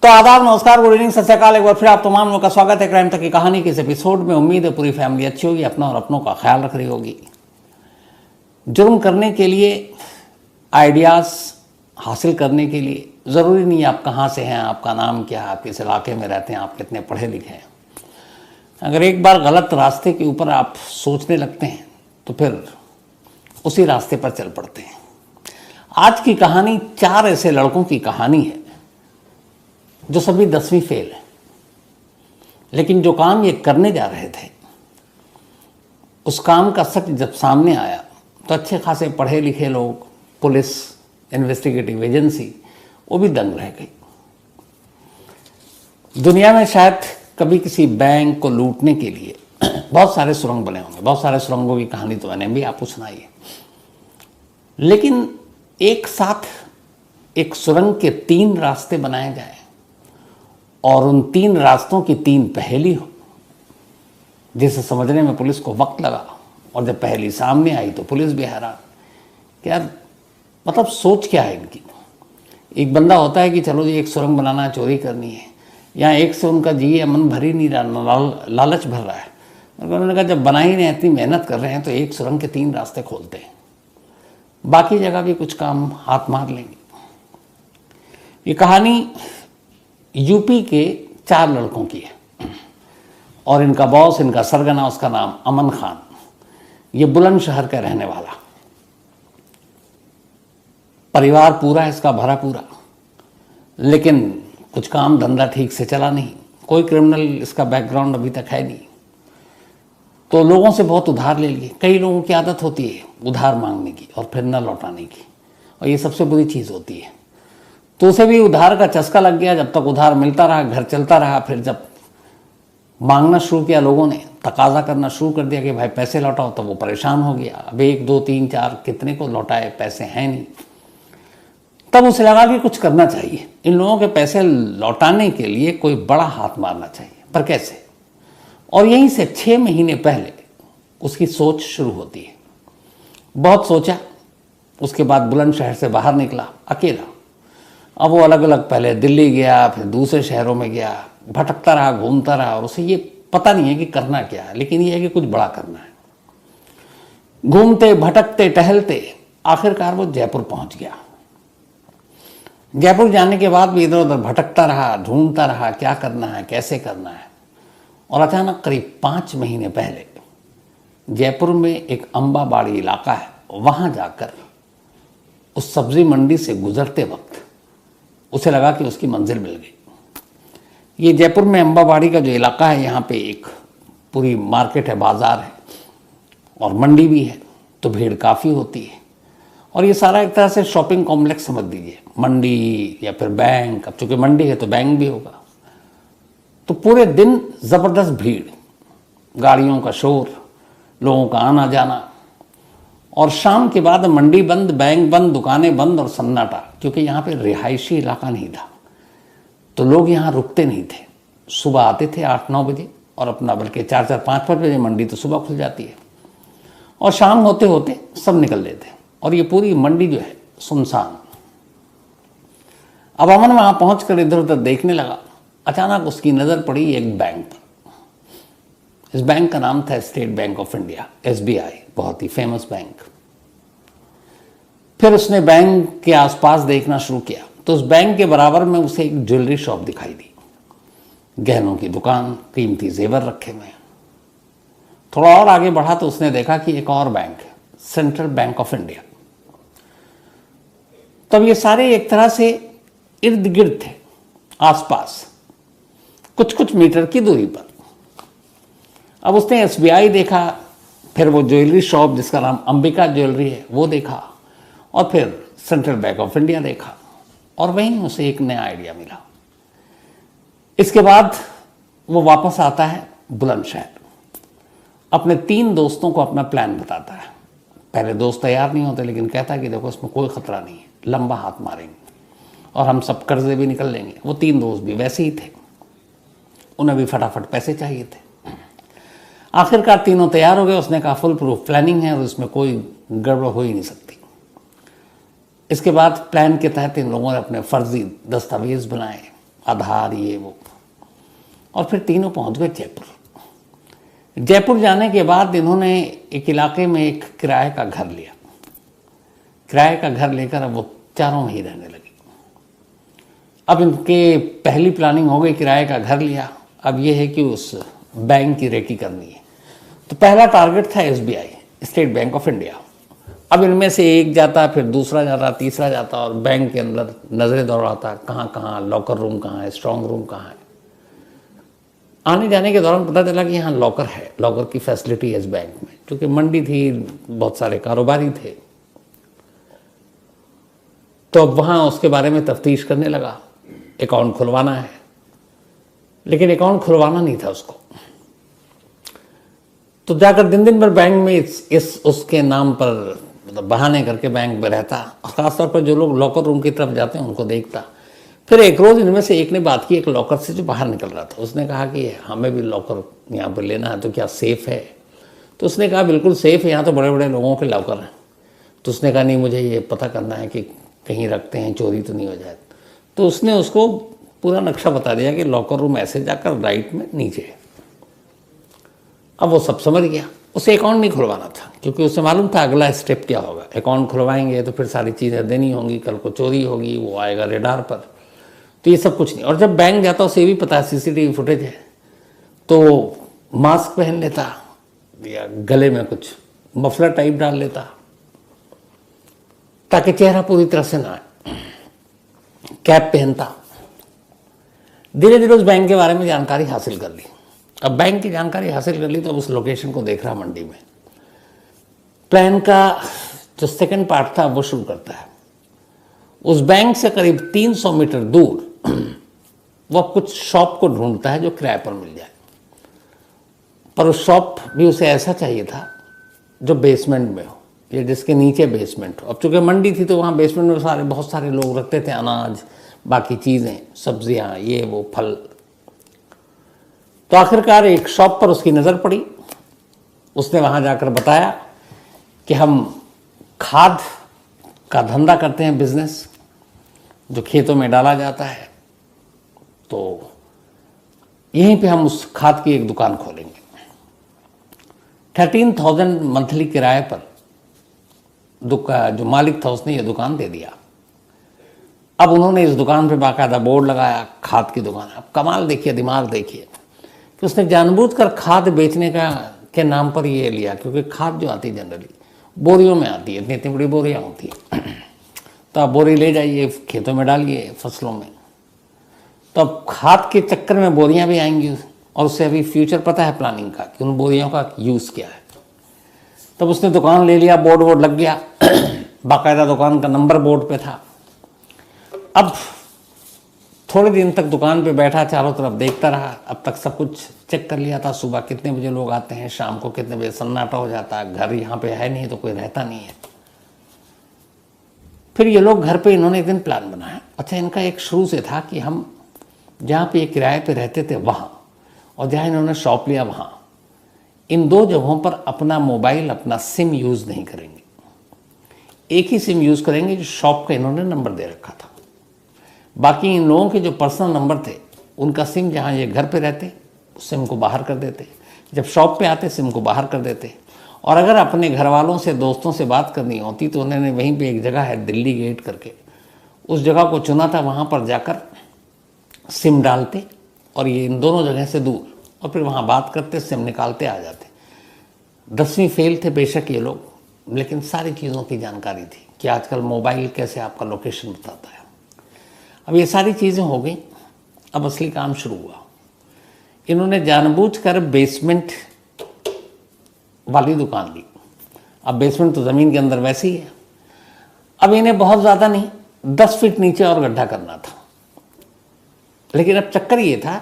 तो आदाब, नमस्कार, गुड इवनिंग, सत श्री अकाल। एक बार फिर आप तमाम लोगों का स्वागत है क्राइम तक की कहानी के इस एपिसोड में। उम्मीद है पूरी फैमिली अच्छी होगी, अपना और अपनों का ख्याल रख रही होगी। जुर्म करने के लिए, आइडियाज़ हासिल करने के लिए ज़रूरी नहीं है आप कहाँ से हैं, आपका नाम क्या है, आप किस इलाके में रहते हैं, आप कितने पढ़े लिखे हैं। अगर एक बार गलत रास्ते के ऊपर आप सोचने लगते हैं तो फिर उसी रास्ते पर चल पड़ते हैं। आज की कहानी 4 ऐसे लड़कों की कहानी है जो सभी 10वीं फेल है, लेकिन जो काम ये करने जा रहे थे उस काम का सच जब सामने आया तो अच्छे खासे पढ़े लिखे लोग, पुलिस, इन्वेस्टिगेटिव एजेंसी, वो भी दंग रह गई। दुनिया में शायद कभी किसी बैंक को लूटने के लिए बहुत सारे सुरंग बने होंगे, बहुत सारे सुरंगों की कहानी तो मैंने भी आपको सुनाई है, लेकिन एक साथ एक सुरंग के 3 रास्ते बनाए जाए और उन 3 रास्तों की 3 पहेली हो जिसे समझने में पुलिस को वक्त लगा, और जब पहेली सामने आई तो पुलिस भी हैरान कि यार मतलब सोच क्या है इनकी। एक बंदा होता है कि चलो जी एक सुरंग बनाना, चोरी करनी है, यहाँ एक से उनका जी मन भर ही नहीं रहा, लालच भर रहा है। उन्होंने कहा जब बना ही नहीं, इतनी मेहनत कर रहे हैं तो एक सुरंग के 3 रास्ते खोलते हैं, बाकी जगह भी कुछ काम हाथ मार लेंगे। ये कहानी यूपी के 4 लड़कों की है और इनका बॉस, इनका सरगना, उसका नाम अमन खान। ये बुलंदशहर का रहने वाला, परिवार पूरा इसका भरा पूरा, लेकिन कुछ काम धंधा ठीक से चला नहीं, कोई क्रिमिनल इसका बैकग्राउंड अभी तक है नहीं। तो लोगों से बहुत उधार ले लिए। कई लोगों की आदत होती है उधार मांगने की और फिर न लौटाने की, और ये सबसे बुरी चीज़ होती है। तो उसे भी उधार का चस्का लग गया। जब तक उधार मिलता रहा, घर चलता रहा, फिर जब मांगना शुरू किया, लोगों ने तकाजा करना शुरू कर दिया कि भाई पैसे लौटाओ, तो वो परेशान हो गया। अब 1, 2, 3, 4 कितने को लौटाए, पैसे हैं नहीं। तब उसे लगा कि कुछ करना चाहिए, इन लोगों के पैसे लौटाने के लिए कोई बड़ा हाथ मारना चाहिए, पर कैसे। और यहीं से 6 महीने पहले उसकी सोच शुरू होती है। बहुत सोचा, उसके बाद बुलंदशहर से बाहर निकला अकेला। अब वो अलग अलग, पहले दिल्ली गया, फिर दूसरे शहरों में गया, भटकता रहा, घूमता रहा, और उसे ये पता नहीं है कि करना क्या है, लेकिन ये है कि कुछ बड़ा करना है। घूमते, भटकते, टहलते आखिरकार वो जयपुर पहुंच गया। जयपुर जाने के बाद भी इधर उधर भटकता रहा, ढूंढता रहा क्या करना है, कैसे करना है। और अचानक करीब 5 महीने पहले जयपुर में एक अंबाबाड़ी इलाका है, वहां जाकर उस सब्जी मंडी से गुजरते वक्त उसे लगा कि उसकी मंजिल मिल गई। ये जयपुर में अंबाबाड़ी का जो इलाका है, यहाँ पे एक पूरी मार्केट है, बाजार है और मंडी भी है, तो भीड़ काफ़ी होती है। और ये सारा एक तरह से शॉपिंग कॉम्प्लेक्स समझ दीजिए, मंडी या फिर बैंक। अब चूँकि मंडी है तो बैंक भी होगा। तो पूरे दिन ज़बरदस्त भीड़, गाड़ियों का शोर, लोगों का आना जाना। और शाम के बाद मंडी बंद, बैंक बंद, दुकानें बंद और सन्नाटा, क्योंकि यहाँ पे रिहायशी इलाका नहीं था, तो लोग यहाँ रुकते नहीं थे। सुबह आते थे 8-9 बजे और अपना, बल्कि 4-4, 5-5 बजे मंडी तो सुबह खुल जाती है, और शाम होते होते सब निकल लेते, और ये पूरी मंडी जो है सुनसान। अब अमन वहाँ पहुँच कर इधर उधर देखने लगा। अचानक उसकी नज़र पड़ी एक बैंक पर। इस बैंक का नाम था state bank of India, SBI, बहुत ही फेमस बैंक। फिर उसने बैंक के आसपास देखना शुरू किया तो उस बैंक के बराबर में उसे एक ज्वेलरी शॉप दिखाई दी, गहनों की दुकान, कीमती जेवर रखे हुए। थोड़ा और आगे बढ़ा तो उसने देखा कि एक और बैंक है, सेंट्रल बैंक ऑफ इंडिया। तब ये सारे एक तरह से इर्द गिर्द थे, आसपास, कुछ कुछ मीटर की दूरी पर। अब उसने SBI देखा, फिर वो ज्वेलरी शॉप जिसका नाम अंबिका ज्वेलरी है वो देखा, और फिर सेंट्रल बैंक ऑफ इंडिया देखा, और वहीं उसे एक नया आइडिया मिला। इसके बाद वो वापस आता है बुलंदशहर, अपने 3 दोस्तों को अपना प्लान बताता है। पहले दोस्त तैयार नहीं होते, लेकिन कहता है कि देखो इसमें कोई खतरा नहीं है, लंबा हाथ मारेंगे और हम सब कर्जे भी निकल लेंगे। वो 3 दोस्त भी वैसे ही थे, उन्हें भी फटाफट पैसे चाहिए थे। आखिरकार तीनों तैयार हो गए। उसने कहा फुल प्रूफ प्लानिंग है और इसमें कोई गड़बड़ हो ही नहीं सकती। इसके बाद प्लान के तहत इन लोगों ने अपने फर्जी दस्तावेज बनाए आधार ये वो, और फिर तीनों पहुंच गए जयपुर। जयपुर जाने के बाद इन्होंने एक इलाके में एक किराए का घर लिया। किराए का घर लेकर अब वो चारों वहीं रहने लगे। अब इनके पहली प्लानिंग हो गई, किराए का घर लिया, अब ये है कि उस बैंक की रेकी करनी है। तो पहला टारगेट था SBI, state bank of India. अब इनमें से एक जाता, फिर दूसरा जाता, तीसरा जाता, और बैंक के अंदर नजरें दौड़ाता, कहाँ कहाँ लॉकर रूम कहाँ है, स्ट्रांग रूम कहाँ है। आने जाने के दौरान पता चला कि यहाँ लॉकर है, लॉकर की फैसिलिटी है इस बैंक में, क्योंकि मंडी थी, बहुत सारे कारोबारी थे। तो अब वहाँ उसके बारे में तफ्तीश करने लगा, अकाउंट खुलवाना है, लेकिन अकाउंट खुलवाना नहीं था उसको। तो जाकर दिन दिन भर बैंक में इस उसके नाम पर मतलब बहाने करके बैंक में रहता, और खासतौर पर जो लोग लॉकर रूम की तरफ जाते हैं उनको देखता। फिर एक रोज़ इनमें से एक ने बात की एक लॉकर से जो बाहर निकल रहा था। उसने कहा कि हमें भी लॉकर यहाँ पर लेना है, तो क्या सेफ़ है? तो उसने कहा बिल्कुल सेफ़ है, यहाँ तो बड़े बड़े लोगों के लॉकर हैं। तो उसने कहा नहीं, मुझे ये पता करना है कि कहीं रखते हैं, चोरी तो नहीं हो जाए। तो उसने उसको पूरा नक्शा बता दिया कि लॉकर रूम ऐसे जाकर राइट में नीचे है। अब वो सब समझ गया। उसे अकाउंट नहीं खुलवाना था, क्योंकि उसे मालूम था अगला स्टेप क्या होगा। अकाउंट खुलवाएंगे तो फिर सारी चीज़ें देनी होंगी, कल को चोरी होगी, वो आएगा रेडार पर। तो ये सब कुछ नहीं। और जब बैंक जाता उसे भी पता है CCTV फुटेज है, तो मास्क पहन लेता या गले में कुछ मफलर टाइप डाल लेता, ताकि चेहरा पूरी तरह से ना आए, कैप पहनता। धीरे धीरे उस बैंक के बारे में जानकारी हासिल कर ली। अब बैंक की जानकारी हासिल कर ली तो उस लोकेशन को देख रहा मंडी में। प्लान का जो सेकंड पार्ट था वो शुरू करता है। उस बैंक से करीब 300 मीटर दूर वो कुछ शॉप को ढूंढता है जो किराए पर मिल जाए, पर उस शॉप भी उसे ऐसा चाहिए था जो बेसमेंट में हो, या जिसके नीचे बेसमेंट हो। अब चूंकि मंडी थी तो वहाँ बेसमेंट में बहुत सारे लोग रखते थे अनाज, बाकी चीज़ें, सब्जियाँ, ये वो फल। तो आखिरकार एक शॉप पर उसकी नज़र पड़ी। उसने वहाँ जाकर बताया कि हम खाद का धंधा करते हैं, बिजनेस जो खेतों में डाला जाता है, तो यहीं पे हम उस खाद की एक दुकान खोलेंगे। 13,000 मंथली किराए पर जो मालिक था उसने ये दुकान दे दिया। अब उन्होंने इस दुकान पे बाकायदा बोर्ड लगाया, खाद की दुकान। अब कमाल देखिए, दिमाग देखिए कि उसने जानबूझकर खाद बेचने के नाम पर ये लिया, क्योंकि खाद जो आती है जनरली बोरियों में आती है, इतनी इतनी बड़ी बोरियाँ होती हैं। तो आप बोरी ले जाइए, खेतों में डालिए, फसलों में। तो अब खाद के चक्कर में बोरियां भी आएंगी, और उससे अभी फ्यूचर पता है प्लानिंग का कि उन बोरियों का यूज़ क्या है। तब उसने दुकान ले लिया, बोर्ड लग गया, बाकायदा दुकान का नंबर बोर्ड पे था। अब थोड़े दिन तक दुकान पे बैठा, चारों तरफ देखता रहा। अब तक सब कुछ चेक कर लिया था, सुबह कितने बजे लोग आते हैं, शाम को कितने बजे सन्नाटा हो जाता है, घर यहाँ पे है नहीं तो कोई रहता नहीं है। फिर ये लोग घर पे इन्होंने एक दिन प्लान बनाया। अच्छा, इनका एक शुरू से था कि हम जहाँ पे ये किराए पे रहते थे वहाँ, और जहाँ इन्होंने शॉप लिया वहाँ, इन दो जगहों पर अपना मोबाइल, अपना सिम यूज़ नहीं करेंगे। एक ही सिम यूज़ करेंगे जो शॉप का इन्होंने नंबर दे रखा था। बाकी इन लोगों के जो पर्सनल नंबर थे, उनका सिम जहाँ ये घर पे रहते सिम को बाहर कर देते, जब शॉप पे आते सिम को बाहर कर देते। और अगर अपने घर वालों से, दोस्तों से बात करनी होती तो उन्होंने वहीं पे एक जगह है दिल्ली गेट करके, उस जगह को चुना था, वहाँ पर जाकर सिम डालते और ये इन दोनों जगह से दूर, और फिर वहाँ बात करते, सिम निकालते, आ जाते। 10वीं फेल थे बेशक ये लोग, लेकिन सारी चीज़ों की जानकारी थी कि आजकल मोबाइल कैसे आपका लोकेशन बताता है। अब ये सारी चीज़ें हो गई, अब असली काम शुरू हुआ। इन्होंने जानबूझकर बेसमेंट वाली दुकान ली। अब बेसमेंट तो ज़मीन के अंदर वैसे ही है। अब इन्हें बहुत ज़्यादा नहीं, 10 फीट नीचे और गड्ढा करना था। लेकिन अब चक्कर ये था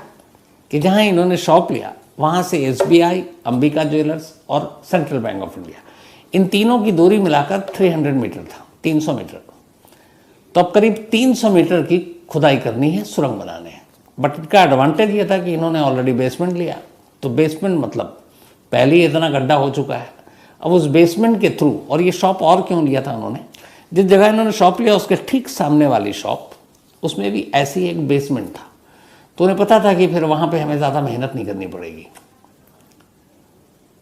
कि जहाँ इन्होंने शॉप लिया वहाँ से SBI, अंबिका ज्वेलर्स और सेंट्रल बैंक ऑफ इंडिया, इन तीनों की दूरी मिलाकर 300 मीटर था, 300 मीटर। तो अब करीब 300 मीटर की खुदाई करनी है, सुरंग बनाने हैं। बट इनका एडवांटेज ये था कि इन्होंने ऑलरेडी बेसमेंट लिया, तो बेसमेंट मतलब पहले ही इतना गड्ढा हो चुका है। अब उस बेसमेंट के थ्रू, और ये शॉप और क्यों लिया था उन्होंने, जिस जगह इन्होंने शॉप लिया उसके ठीक सामने वाली शॉप, उसमें भी ऐसी एक बेसमेंट था। तो उन्हें पता था कि फिर वहाँ पे हमें ज़्यादा मेहनत नहीं करनी पड़ेगी।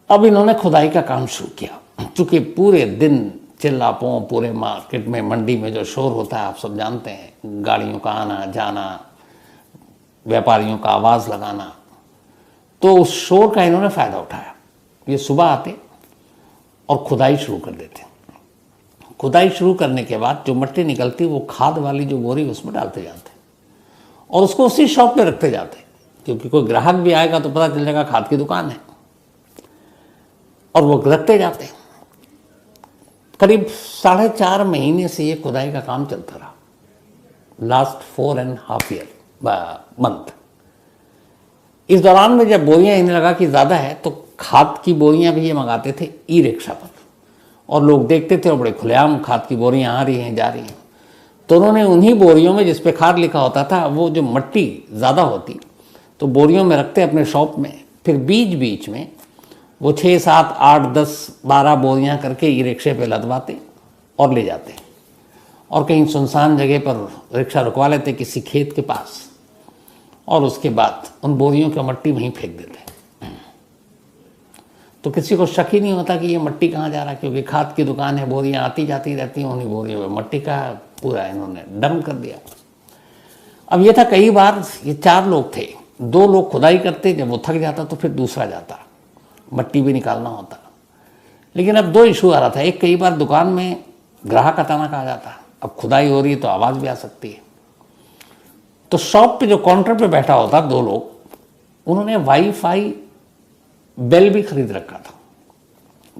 अब इन्होंने खुदाई का काम शुरू किया। चूँकि पूरे दिन चिल्लापों, पूरे मार्केट में, मंडी में जो शोर होता है आप सब जानते हैं, गाड़ियों का आना जाना, व्यापारियों का आवाज़ लगाना, तो उस शोर का इन्होंने फ़ायदा उठाया। ये सुबह आते और खुदाई शुरू कर देते। खुदाई शुरू करने के बाद जो मिट्टी निकलती वो खाद वाली जो बोरी उसमें डालते जाते और उसको उसी शॉप पे रखते जाते, क्योंकि कोई ग्राहक भी आएगा तो पता चल जाएगा खाद की दुकान है, और वो रखते जाते। करीब 4.5 महीने से ये खुदाई का काम चलता रहा, लास्ट 4.5 ईयर मंथ। इस दौरान में जब बोरियां इन्हें लगा कि ज़्यादा है तो खाद की बोरियां भी ये मंगाते थे ई रिक्शा पर, और लोग देखते थे और बड़े खुलेआम खाद की बोरियां आ रही हैं जा रही हैं। तो उन्होंने उन्हीं बोरियों में जिस पे खाद लिखा होता था, वो जो मिट्टी ज़्यादा होती तो बोरियों में रखते अपने शॉप में, फिर बीच बीच में वो 6, 7, 8, 10, 12 बोरियां करके ई रिक्शे पे लदवाते और ले जाते, और कहीं सुनसान जगह पर रिक्शा रुकवा लेते किसी खेत के पास, और उसके बाद उन बोरियों का मिट्टी वहीं फेंक देते। तो किसी को शक ही नहीं होता कि ये मिट्टी कहाँ जा रहा है, क्योंकि खाद की दुकान है, बोरियां आती जाती रहती हैं, उन्हीं बोरियों में मिट्टी का पूरा इन्होंने डंप कर दिया। अब ये था, कई बार ये 4 लोग थे, 2 लोग खुदाई करते, जब वो थक जाता तो फिर दूसरा जाता, मिट्टी भी निकालना होता। लेकिन अब 2 इशू आ रहा था। एक, कई बार दुकान में ग्राहक अचानक आ जाता, अब खुदाई हो रही है तो आवाज़ भी आ सकती है। तो शॉप पे जो काउंटर पे बैठा होता 2 लोग, उन्होंने वाईफाई बेल भी खरीद रखा था,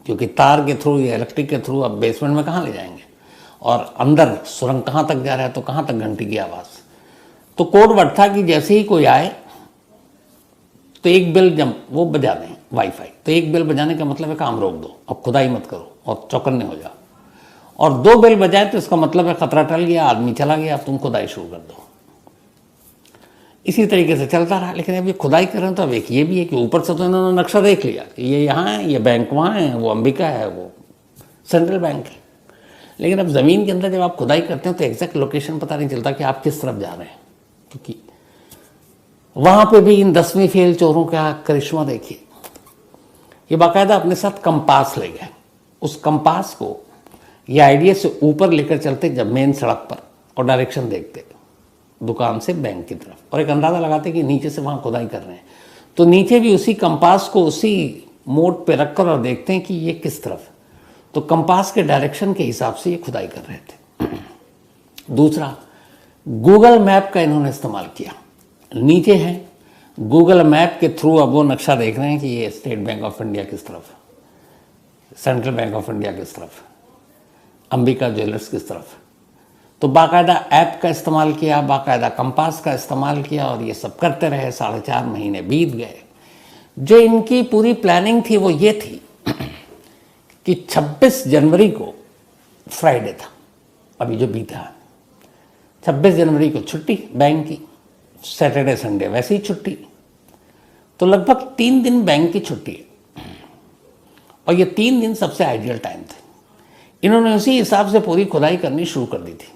क्योंकि तार के थ्रू या इलेक्ट्रिक के थ्रू अब बेसमेंट में कहाँ ले जाएंगे, और अंदर सुरंग कहाँ तक जा रहा है तो कहाँ तक घंटी की आवाज़। तो कोड वर्ड था कि जैसे ही कोई आए तो एक बेल जब वो बजा दें वाईफाई, तो एक बेल बजाने का मतलब है काम रोक दो, अब खुदाई मत करो और चौकन्ने हो जाओ, और 2 बेल बजाए तो इसका मतलब है खतरा टल गया, आदमी चला गया, अब तुम खुदाई शुरू कर दो। इसी तरीके से चलता रहा। लेकिन अब ये खुदाई कर रहे हैं तो अब एक ये भी है कि ऊपर से तो इन्होंने नक्शा देख लिया कि ये यहाँ है, ये बैंक वहाँ है, वो अंबिका है, वो सेंट्रल बैंक है। लेकिन अब ज़मीन के अंदर जब आप खुदाई करते हैं तो एग्जैक्ट लोकेशन पता नहीं चलता कि आप किस तरफ जा रहे हैं, क्योंकि वहाँ पे भी इन 10वीं फेल चोरों का करिश्मा देखिए। ये बाकायदा अपने साथ कंपास ले गए। उस कंपास को ये आइडिया से ऊपर लेकर चलते जब मेन सड़क पर, और डायरेक्शन देखते दुकान से बैंक की तरफ, और एक अंदाज़ा लगाते कि नीचे से वहाँ खुदाई कर रहे हैं, तो नीचे भी उसी कंपास को उसी मोड पे रखकर और देखते हैं कि ये किस तरफ, तो कंपास के डायरेक्शन के हिसाब से ये खुदाई कर रहे थे। दूसरा, गूगल मैप का इन्होंने इस्तेमाल किया। नीचे है, गूगल मैप के थ्रू अब वो नक्शा देख रहे हैं कि ये स्टेट बैंक ऑफ इंडिया किस तरफ, सेंट्रल बैंक ऑफ इंडिया किस तरफ, अंबिका ज्वेलर्स किस तरफ। तो बाकायदा ऐप का इस्तेमाल किया, बाकायदा कंपास का इस्तेमाल किया, और ये सब करते रहे। 4.5 महीने बीत गए। जो इनकी पूरी प्लानिंग थी वो ये थी कि 26 जनवरी को फ्राइडे था, अभी जो बीता, 26 जनवरी को छुट्टी बैंक की, सैटरडे संडे वैसे ही छुट्टी, तो लगभग 3 दिन बैंक की छुट्टी है, और ये 3 दिन सबसे आइडियल टाइम थे। इन्होंने उसी हिसाब से पूरी खुदाई करनी शुरू कर दी थी।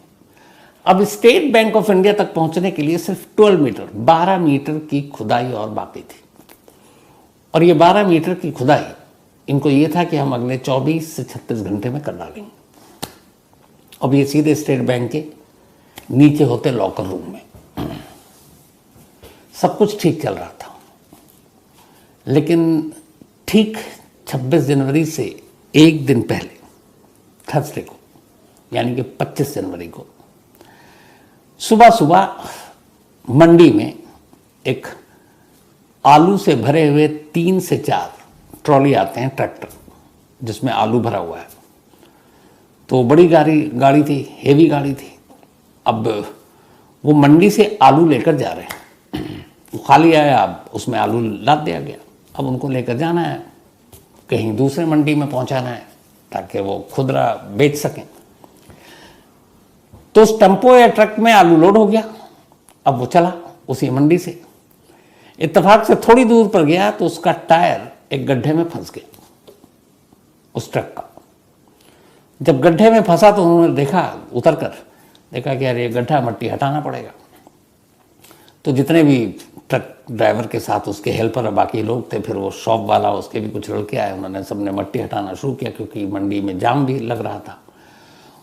अब स्टेट बैंक ऑफ इंडिया तक पहुंचने के लिए सिर्फ 12 मीटर की खुदाई और बाकी थी, और ये 12 मीटर की खुदाई इनको ये था कि हम अगले 24 से 36 घंटे में कर डालेंगे। अब ये सीधे स्टेट बैंक के नीचे होते लॉकर रूम में। सब कुछ ठीक चल रहा था, लेकिन ठीक 26 जनवरी से एक दिन पहले, थर्सडे को, यानी कि 25 जनवरी को सुबह सुबह मंडी में एक आलू से भरे हुए 3 से 4 ट्रॉली आते हैं, ट्रैक्टर, जिसमें आलू भरा हुआ है। तो बड़ी गाड़ी थी, हेवी गाड़ी थी। अब वो मंडी से आलू लेकर जा रहे हैं, वो खाली आया, अब उसमें आलू लाद दिया गया। अब उनको लेकर जाना है, कहीं दूसरे मंडी में पहुंचाना है ताकि वो खुदरा बेच सकें। तो उस टेम्पो या ट्रक में आलू लोड हो गया। अब वो चला उसी मंडी से, इत्तेफाक से थोड़ी दूर पर गया तो उसका टायर एक गड्ढे में फंस गया, उस ट्रक का। जब गड्ढे में फंसा तो उन्होंने देखा, उतर कर देखा कि यार ये गड्ढा, मिट्टी हटाना पड़ेगा। तो जितने भी ट्रक ड्राइवर के साथ उसके हेल्पर और बाकी लोग थे, फिर वो शॉप वाला, उसके भी कुछ लड़के आए, उन्होंने सबने मट्टी हटाना शुरू किया क्योंकि मंडी में जाम भी लग रहा था।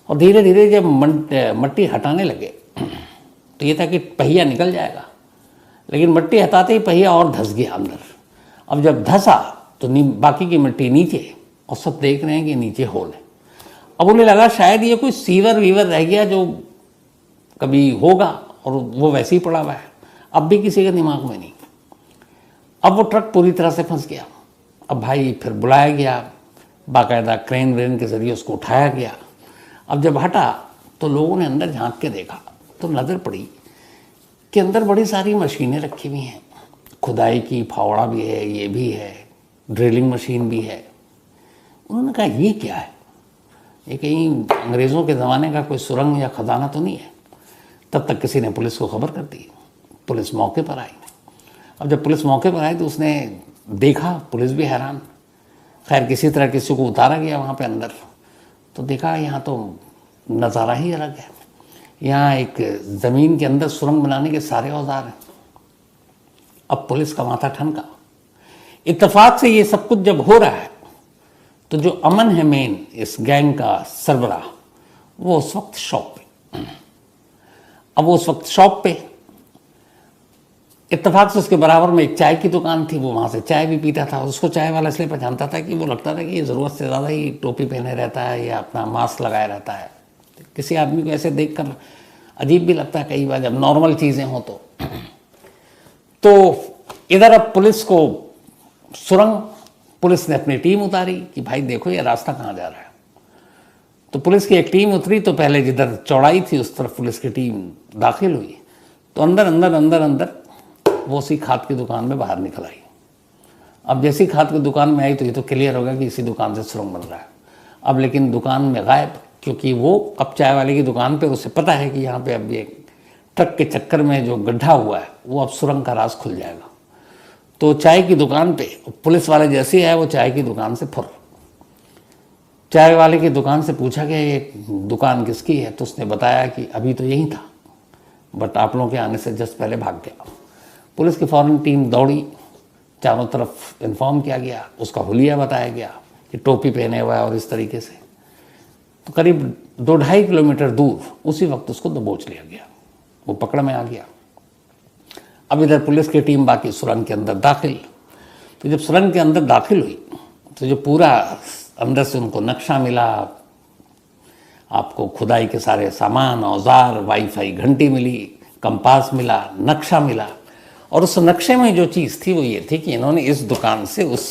और धीरे धीरे जब मट्टी हटाने लगे तो ये था कि पहिया निकल जाएगा, लेकिन मट्टी हटाते ही पहिया और धंस गया अंदर। अब जब धंसा तो बाकी की मिट्टी नीचे, और सब देख रहे हैं कि नीचे होल है। अब उन्हें लगा शायद ये कोई सीवर वीवर रह गया जो कभी होगा, और वो वैसे ही पड़ा हुआ है, अब भी किसी के दिमाग में नहीं। अब वो ट्रक पूरी तरह से फंस गया। अब भाई फिर बुलाया गया, बाकायदा क्रेन व्रेन के ज़रिए उसको उठाया गया। अब जब हटा तो लोगों ने अंदर झांक के देखा तो नज़र पड़ी कि अंदर बड़ी सारी मशीनें रखी हुई हैं, खुदाई की, फावड़ा भी है, ये भी है, ड्रिलिंग मशीन भी है। उन्होंने कहा ये क्या है, ये कहीं अंग्रेज़ों के ज़माने का कोई सुरंग या खजाना तो नहीं है। तब तक किसी ने पुलिस को खबर कर दी, पुलिस मौके पर आई। अब जब पुलिस मौके पर आई तो उसने देखा, पुलिस भी हैरान। खैर किसी तरह किसी को उतारा गया वहाँ पे अंदर, तो देखा यहाँ तो नज़ारा ही अलग है। यहाँ एक ज़मीन के अंदर सुरंग बनाने के सारे औजार हैं। अब पुलिस का माथा ठनका। इत्तेफाक से ये सब कुछ जब हो रहा है तो जो अमन है मेन इस गैंग का सरबराह, वो उस वक्त शॉप पे। अब वो उस वक्त शॉप पे, इत्तेफाक से उसके बराबर में एक चाय की दुकान थी, वो वहाँ से चाय भी पीता था। उसको चाय वाला इसलिए पहचानता था कि वो लगता था कि ये ज़रूरत से ज़्यादा ही टोपी पहने रहता है या अपना मास्क लगाए रहता है। किसी आदमी को ऐसे देखकर अजीब भी लगता है कई बार जब नॉर्मल चीज़ें हों तो इधर अब पुलिस को सुरंग, पुलिस ने अपनी टीम उतारी कि भाई देखो ये रास्ता कहाँ जा रहा है। तो पुलिस की एक टीम उतरी, तो पहले जिधर चौड़ाई थी उस तरफ पुलिस की टीम दाखिल हुई, तो अंदर अंदर अंदर अंदर वो उसी खाद की दुकान में बाहर निकल आई। अब जैसी खाद की दुकान में आई तो ये तो क्लियर होगा कि इसी दुकान से सुरंग बन रहा है। अब लेकिन दुकान में गायब, क्योंकि वो अब चाय वाले की दुकान पे उसे पता है कि यहाँ पे अब ये ट्रक के चक्कर में जो गड्ढा हुआ है वो अब सुरंग का राज खुल जाएगा। तो चाय की दुकान पे पुलिस वाले जैसे ही आए वो चाय की दुकान से फुर। चाय वाले की दुकान से पूछा गया ये दुकान किसकी है, तो उसने बताया कि अभी तो यही था, बट आप लोगों के आने से जस्ट पहले भाग गया। पुलिस की फौरन टीम दौड़ी, चारों तरफ इन्फॉर्म किया गया, उसका हुलिया बताया गया कि टोपी पहने हुआ है और इस तरीके से। तो करीब 2-2.5 किलोमीटर दूर उसी वक्त उसको दबोच लिया गया, वो पकड़ में आ गया। अब इधर पुलिस की टीम बाकी सुरंग के अंदर दाखिल। तो जब सुरंग के अंदर दाखिल हुई तो जो पूरा अंदर से उनको नक्शा मिला, आपको खुदाई के सारे सामान, औजार, वाईफाई घंटी मिली, कंपास मिला, नक्शा मिला। और उस नक्शे में जो चीज़ थी वो ये थी कि इन्होंने इस दुकान से उस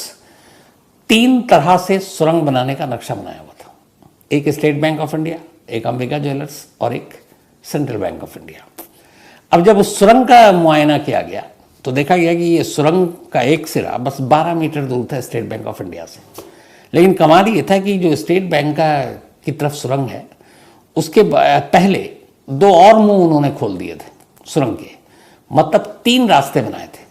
3 तरह से सुरंग बनाने का नक्शा बनाया हुआ था। एक स्टेट बैंक ऑफ इंडिया, एक अंबिका ज्वेलर्स और एक सेंट्रल बैंक ऑफ इंडिया। अब जब उस सुरंग का मुआयना किया गया तो देखा गया कि ये सुरंग का एक सिरा बस 12 मीटर दूर था स्टेट बैंक ऑफ इंडिया से। लेकिन कमाल ये था कि जो स्टेट बैंक का की तरफ सुरंग है उसके पहले 2 और मुंह उन्होंने खोल दिए थे सुरंग के, मतलब 3 रास्ते बनाए थे।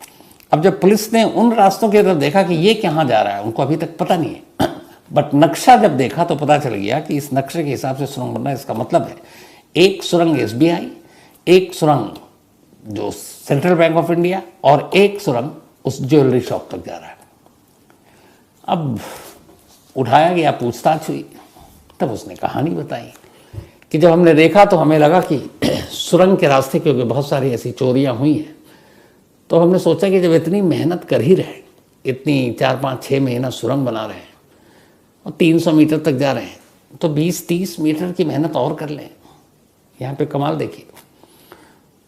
अब जब पुलिस ने उन रास्तों की तरफ देखा कि ये कहाँ जा रहा है, उनको अभी तक पता नहीं है, बट नक्शा जब देखा तो पता चल गया कि इस नक्शे के हिसाब से सुरंग बनना है। इसका मतलब है एक सुरंग SBI, एक सुरंग जो सेंट्रल बैंक ऑफ इंडिया और एक सुरंग उस ज्वेलरी शॉप तक जा रहा है। अब उठाया गया, पूछताछ हुई, तब उसने कहानी बताई कि जब हमने देखा तो हमें लगा कि सुरंग के रास्ते, क्योंकि बहुत सारी ऐसी चोरियां हुई हैं, तो हमने सोचा कि जब इतनी मेहनत कर ही रहे, इतनी 4-5-6 महीना सुरंग बना रहे हैं और 300 मीटर तक जा रहे हैं, तो 20-30 मीटर की मेहनत और कर लें। यहाँ पे कमाल देखिए,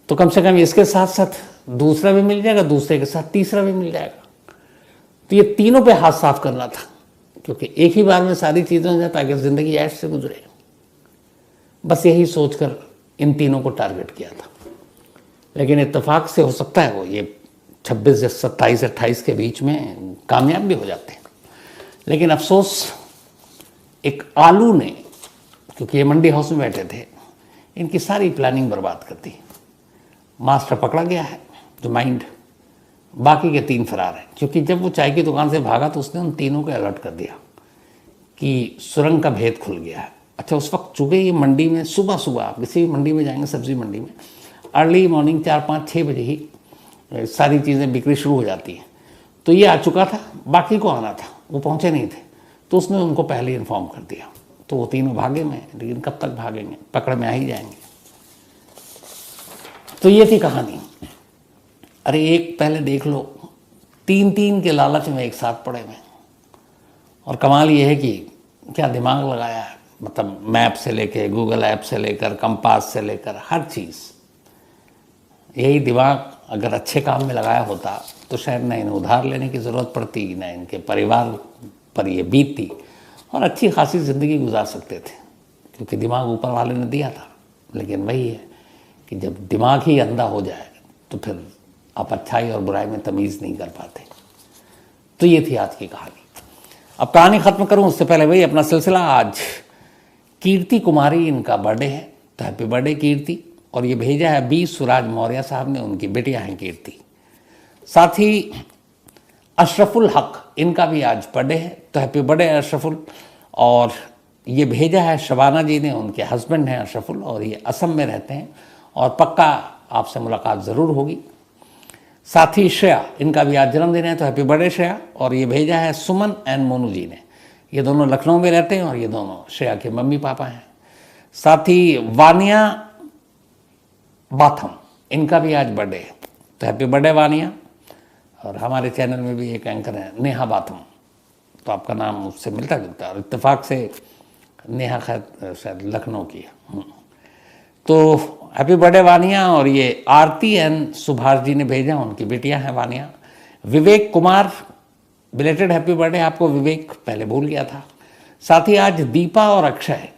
तो कम से कम इसके साथ साथ दूसरा भी मिल जाएगा, दूसरे के साथ तीसरा भी मिल जाएगा। तो ये तीनों पे हाथ साफ करना था, क्योंकि एक ही बार में सारी चीज़ें हो जाए ताकि ज़िंदगी ऐश से गुजरे। बस यही सोचकर इन तीनों को टारगेट किया था। लेकिन इत्तेफाक से हो सकता है वो ये 26 या 27-28 के बीच में कामयाब भी हो जाते हैं। लेकिन अफसोस एक आलू ने, क्योंकि ये मंडी हाउस में बैठे थे, इनकी सारी प्लानिंग बर्बाद कर दी। मास्टर पकड़ा गया है जो माइंड, बाकी के 3 फरार हैं। क्योंकि जब वो चाय की दुकान से भागा तो उसने उन तीनों को अलर्ट कर दिया कि सुरंग का भेद खुल गया है। अच्छा, उस वक्त चूँकि ये मंडी में सुबह सुबह, आप किसी भी मंडी में जाएंगे, सब्जी मंडी में, अर्ली मॉर्निंग 4-5-6 बजे ही सारी चीज़ें बिक्री शुरू हो जाती हैं। तो ये आ चुका था, बाकी को आना था, वो पहुँचे नहीं थे, तो उसने उनको पहले इन्फॉर्म कर दिया। तो वो तीनों भागे में, लेकिन कब तक भागेंगे, पकड़ में आ ही जाएंगे। तो ये थी कहानी। अरे एक पहले देख लो, 3-3 के लालच में एक साथ पड़े हुए, और कमाल ये है कि क्या दिमाग लगाया है, मतलब मैप से लेके, गूगल ऐप से लेकर, कंपास से लेकर हर चीज़। यही दिमाग अगर अच्छे काम में लगाया होता तो शायद ना इन्हें उधार लेने की ज़रूरत पड़ती, ना इनके परिवार पर ये बीतती, और अच्छी खासी ज़िंदगी गुजार सकते थे, क्योंकि दिमाग ऊपर वाले ने दिया था। लेकिन वही है कि जब दिमाग ही अंधा हो जाए तो फिर आप अच्छाई और बुराई में तमीज़ नहीं कर पाते। तो ये थी आज की कहानी। अब कहानी ख़त्म करूं उससे पहले वही अपना सिलसिला। आज कीर्ति कुमारी, इनका बर्थडे है, तो हैप्पी बर्थडे कीर्ति। और ये भेजा है बी सुराज मौर्य साहब ने, उनकी बेटियां हैं कीर्ति। साथ ही अशरफुल हक, इनका भी आज बर्थडे है, तो हैप्पी बर्थडे अशरफुल। और ये भेजा है शबाना जी ने, उनके हस्बैंड हैं अशरफुल, और ये असम में रहते हैं, और पक्का आपसे मुलाकात ज़रूर होगी। साथ ही श्रेया, इनका भी आज जन्मदिन है, तो हैप्पी बर्थडे श्रेया। और ये भेजा है सुमन एंड मोनू जी ने, ये दोनों लखनऊ में रहते हैं, और ये दोनों श्रेया के मम्मी पापा हैं। साथ ही वानिया बाथम, इनका भी आज बर्थडे है, तो हैप्पी बर्थडे वानिया। और हमारे चैनल में भी एक एंकर है नेहा बाथम, तो आपका नाम उससे मिलता जुलता है, और इत्तेफाक से नेहा खैर शायद लखनऊ की है। तो हैप्पी बर्थडे वानिया। और ये आरती एंड सुभाष जी ने भेजा, उनकी बेटियां हैं Vaniya. Vivek Kumar, belated happy birthday आपको विवेक, पहले भूल गया था। साथ ही आज दीपा और अक्षय,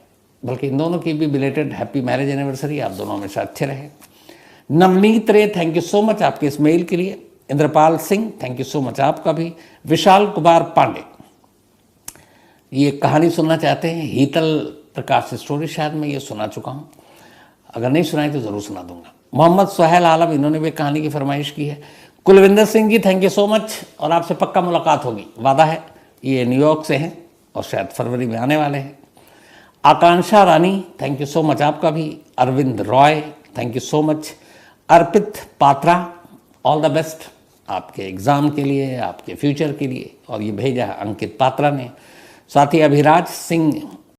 बल्कि इन दोनों की भी बिलेटेड हैप्पी मैरिज एनिवर्सरी। आप दोनों हमेशा अच्छे रहे। नवनीत रे, थैंक यू सो मच आपके इस मेल के लिए। Indrapal Singh, thank you so much आपका भी। विशाल कुमार पांडे, ये कहानी सुनना चाहते हैं, हीतल प्रकाश स्टोरी, शायद मैं ये सुना चुका हूँ, अगर नहीं सुनाई तो ज़रूर सुना दूंगा। मोहम्मद सुहेल आलम, इन्होंने भी कहानी की फरमाइश की है। Kulwinder Singh ji, thank you so much, और आपसे पक्का मुलाकात होगी, वादा है। ये न्यूयॉर्क से हैं और शायद फरवरी में आने वाले हैं। Akanksha Rani, thank you so much आपका भी। Arvind Roy, thank you so much. Arpit Patra, all the best आपके एग्ज़ाम के लिए, आपके फ्यूचर के लिए। और ये भेजा है अंकित पात्रा ने। साथ ही अभिराज सिंह